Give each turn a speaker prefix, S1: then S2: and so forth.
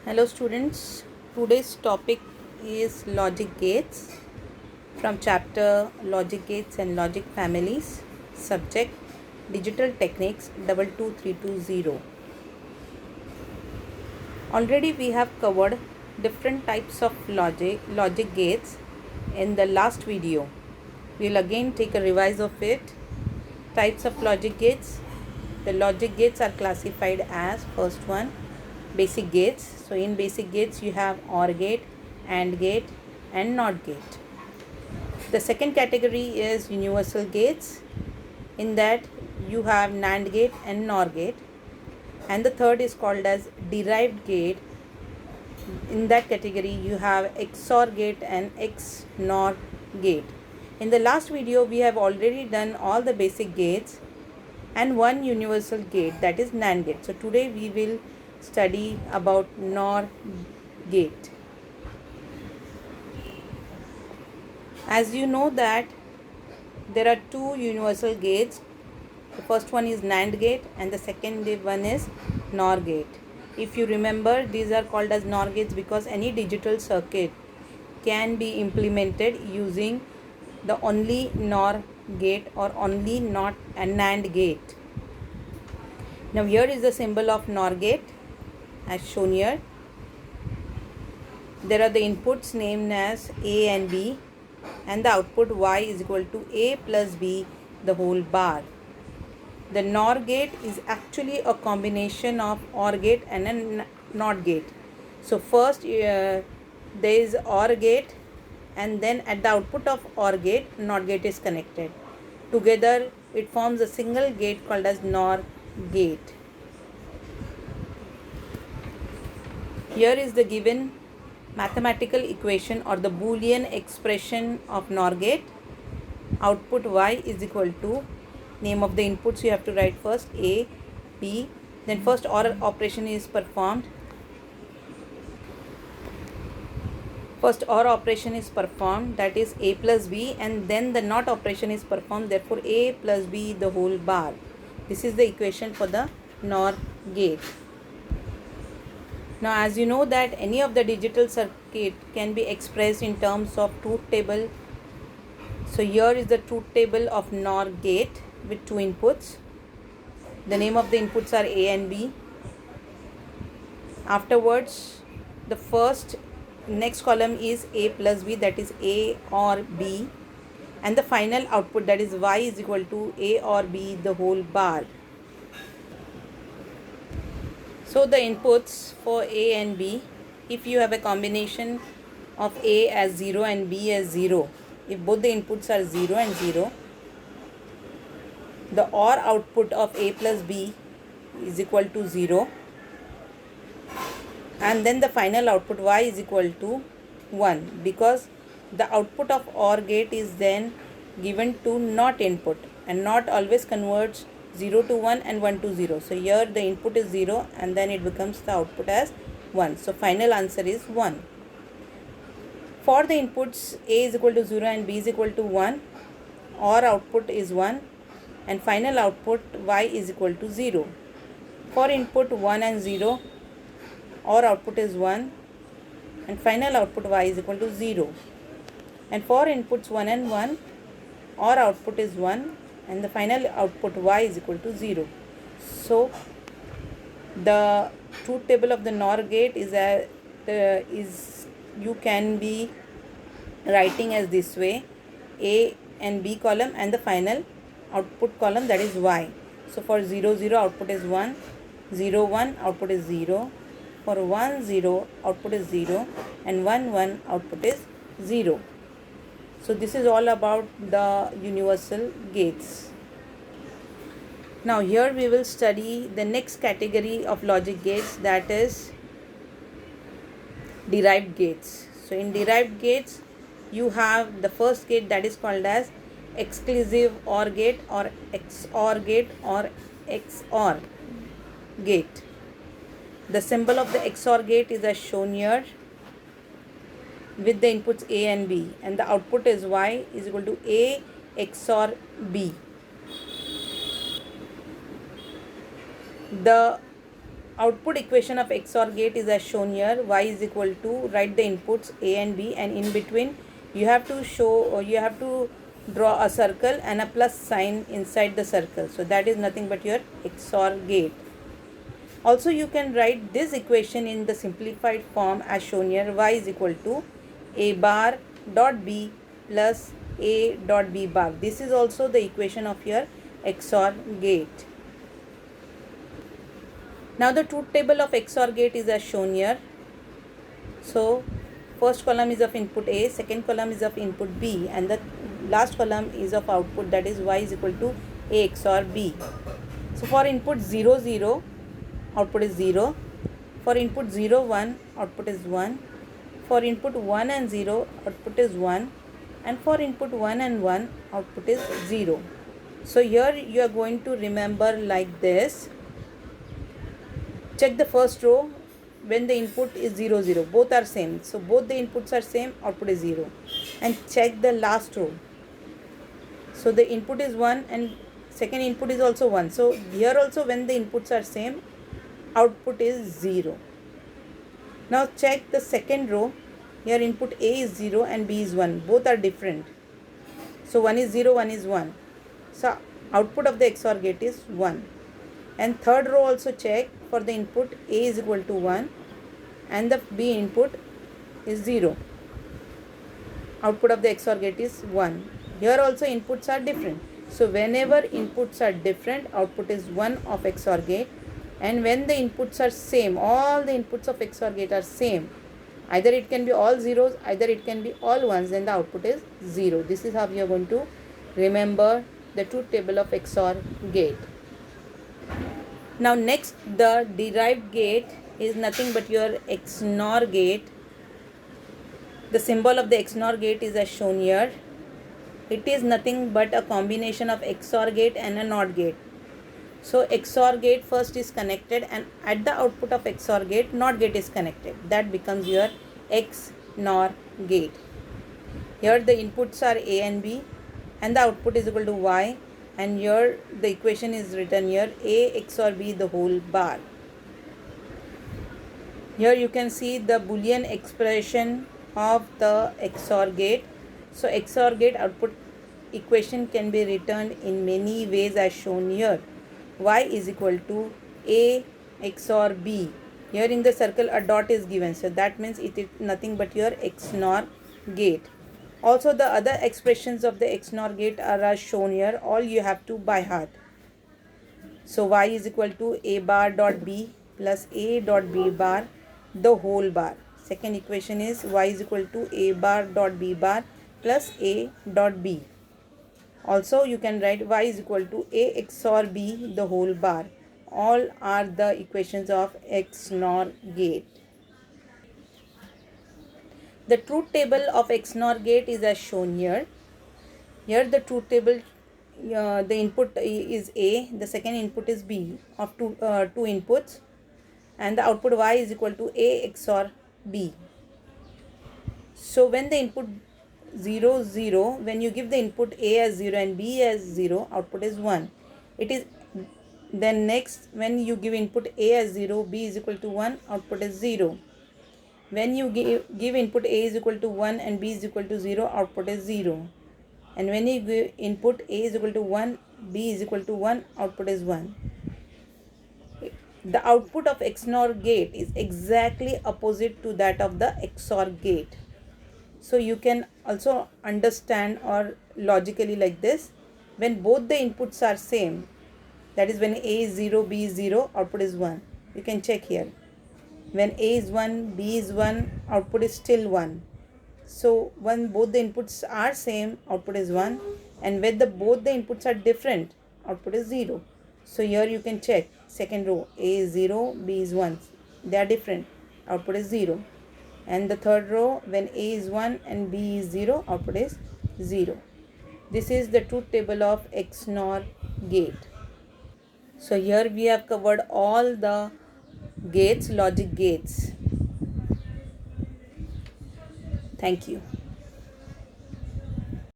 S1: Hello students, today's topic is logic gates from chapter logic gates and logic families, subject digital techniques 22320. Already we have covered different types of logic gates in the last video. We'll again take a revise of it. Types of logic gates. The logic gates are classified as first one basic gates. So in basic gates you have OR gate, AND gate and NOT gate. The second category is universal gates. In that you have NAND gate and NOR gate. And the third is called as derived gate. In that category you have XOR gate and XNOR gate. In the last video we have already done all the basic gates and one universal gate, that is NAND gate. So today we will study about NOR gate. As you know that there are two universal gates. The first one is NAND gate and the second one is NOR gate. If you remember, these are called as NOR gates because any digital circuit can be implemented using the only NOR gate or only not a NAND gate. Now here is the symbol of NOR gate as shown here. There are the inputs named as A and B and the output Y is equal to A plus B the whole bar. The NOR gate is actually a combination of OR gate and a NOT gate. So first there is OR gate and then at the output of OR gate NOT gate is connected. Together it forms a single gate called as NOR gate. Here is the given mathematical equation or the Boolean expression of NOR gate. Output Y is equal to, name of the inputs you have to write first A, B, then first OR operation is performed. First OR operation is performed, that is A plus B, and then the NOT operation is performed, therefore A plus B the whole bar. This is the equation for the NOR gate. Now as you know that any of the digital circuit can be expressed in terms of truth table. So here is the truth table of NOR gate with two inputs. The name of the inputs are A and B. Afterwards the next column is A plus B, that is A or B, and the final output, that is Y is equal to A or B the whole bar. So the inputs for A and B, if you have a combination of A as 0 and B as 0, if both the inputs are 0 and 0, the OR output of A plus B is equal to 0, and then the final output Y is equal to 1, because the output of OR gate is then given to NOT input, and NOT always converts 0 to 1 and 1 to 0. So here the input is 0 and then it becomes the output as 1. So final answer is 1. For the inputs A is equal to 0 and B is equal to 1, OR output is 1 and final output Y is equal to 0. For input 1 and 0, OR output is 1 and final output Y is equal to 0. And for inputs 1 and 1, OR output is 1 and the final output Y is equal to 0. So the truth table of the NOR gate is you can be writing as this way: A and B column and the final output column, that is Y. So for 0 0 output is 1, 0 1 output is 0, for 1 0 output is 0 and 1 1 output is 0. So this is all about the universal gates. Now here we will study the next category of logic gates, that is derived gates. So in derived gates you have the first gate, that is called as exclusive OR gate or XOR gate or XOR gate. The symbol of the XOR gate is as shown here with the inputs A and B, and the output is Y is equal to A XOR B. The Output equation of XOR gate is as shown here. Y is equal to, write the inputs A and B, and in between you have to draw a circle and a plus sign inside the circle. So that is nothing but your XOR gate. Also you can write this equation in the simplified form as shown here. Y is equal to A bar dot B plus A dot B bar. This is also the equation of your XOR gate. Now the truth table of XOR gate is as shown here. So first column is of input A, second column is of input B, and the last column is of output, that is Y is equal to A XOR B. So for input 0 0, output is 0. For input 0 1, output is 1. For input 1 and 0, output is 1. And for input 1 and 1, output is 0. So here you are going to remember like this. Check the first row. When the input is 0 0, both are same. So both the inputs are same, output is 0. And check the last row. So the input is 1 and second input is also 1. So here also when the inputs are same, output is 0. Now check the second row. Here input A is 0 and B is 1. Both are different. So 1 is 0, 1 is 1. So output of the XOR gate is 1. And third row also check. For the input A is equal to 1 and the B input is 0. Output of the XOR gate is 1. Here also inputs are different. So whenever inputs are different, output is 1 of XOR gate. And when the inputs are same, all the inputs of XOR gate are same, either it can be all zeros, either it can be all ones, then the output is 0. This is how you are going to remember the truth table of XOR gate. Now next, the derived gate is nothing but your XNOR gate. The symbol of the XNOR gate is as shown here. It is nothing but a combination of XOR gate and a NOT gate. So XOR gate first is connected, and at the output of XOR gate, NOT gate is connected. That becomes your XNOR gate. Here the inputs are A and B and the output is equal to Y. And here the equation is written here, A XOR B the whole bar. Here you can see the Boolean expression of the XOR gate. So XOR gate output equation can be written in many ways as shown here. Y is equal to A XOR B. Here in the circle a dot is given, so that means it is nothing but your XNOR gate. Also the other expressions of the XNOR gate are as shown here. All you have to by heart. So Y is equal to A bar dot B plus A dot B bar the whole bar. Second equation is Y is equal to A bar dot B bar plus A dot B. Also you can write Y is equal to A XOR B the whole bar. All are the equations of XNOR gate. The truth table of XNOR gate is as shown here. Here the truth table, the input is A, the second input is B of two inputs, and the output Y is equal to A XOR B. So when the input 0 0, when you give the input A as 0 and B as 0, output is 1. It is then next, when you give input A as 0, B is equal to 1, output is 0. When you give input A is equal to 1 and B is equal to 0, output is 0. And when you give input A is equal to 1, B is equal to 1, output is 1. The output of XNOR gate is exactly opposite to that of the XOR gate. So you can also understand or logically like this. When both the inputs are same, that is when A is 0, B is 0, output is 1. You can check here. When A is 1, B is 1, output is still 1. So when both the inputs are same, output is 1. And when both the inputs are different, output is 0. So here you can check. Second row, A is 0, B is 1. They are different. Output is 0. And the third row, when A is 1 and B is 0, output is 0. This is the truth table of XNOR gate. So here we have covered all the gates, logic gates. Thank you.